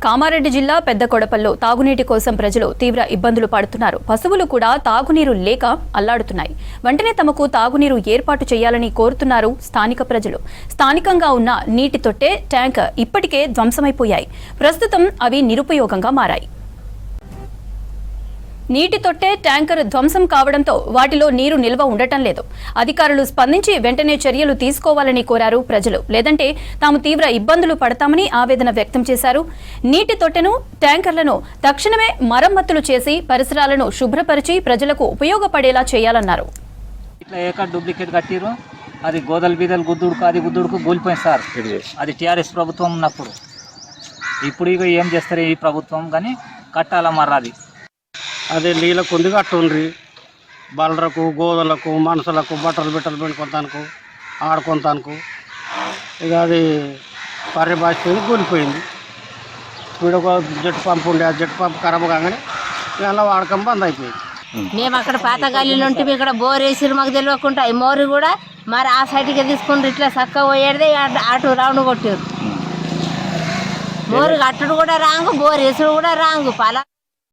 కామారెడ్డి జిల్లా పెద్దకొడపల్లో తాగునీటి కోసం ప్రజలు తీవ్ర ఇబ్బందులు పడుతున్నారు. పశువులు కూడా తాగునీరు లేక అల్లాడుతున్నాయి. వెంటనే తమకు తాగునీరు ఏర్పాటు చేయాలని కోరుతున్నారు స్థానిక ప్రజలు. స్థానికంగా ఉన్న నీటి తొట్టె, ట్యాంక్ ఇప్పటికే ధ్వంసమైపోయాయి. ప్రస్తుతం అవి నిరుపయోగంగా మారాయి. నీటి తొట్టె, ట్యాంకర్ ధ్వంసం కావడంతో వాటిలో నీరు నిల్వ ఉండటం లేదు. అధికారులు స్పందించి వెంటనే చర్యలు తీసుకోవాలని కోరారు ప్రజలు. లేదంటే తాము తీవ్ర ఇబ్బందులు పడతామని ఆవేదన వ్యక్తం చేశారు. నీటి తొట్టెను, ట్యాంకర్లను తక్షణమే మరమ్మతులు చేసి పరిసరాలను శుభ్రపరిచి ప్రజలకు ఉపయోగపడేలా చేయాలన్నారు. ఇట్లా డూప్లికేట్ కట్టిరు, అది గోదలు బీదలు గుద్దుడుకు కూలిపోయింది సార్. అది టీఆర్ఎస్ ప్రభుత్వం ఉన్నప్పుడు. ఇప్పుడు ఇక ఏం చేస్తారు ఈ ప్రభుత్వం, కానీ కట్టాల మర్రాది. అదే నీళ్ళ కొంది కట్టుండ్రి, బలరకు గోదలకు మనుషులకు బట్టలు పెట్టుకొంతానుకు ఆడుకొంతానుకు ఇక అది పరిభాషపోయింది, కూలిపోయింది. ఇప్పుడు ఒక జెట్ పంపు ఉండే, ఆ జెట్ పంపు ఖరాబ్ కాగానే ఇలా వాడకం బంద్ అయిపోయింది. మేము అక్కడ పాత గల్లీలో ఉంటే ఇక్కడ బోర్ వేసిరు, మాకు తెలియకుండా ఈ మోరు కూడా మరి ఆ సైడ్కి తీసుకుంటారు. ఇట్లా చక్కగా పోయేది అటు రౌండ్ కొట్టారు. మోరు కట్టడు కూడా రాంగు, బోర్ వేసుడు కూడా రాంగు.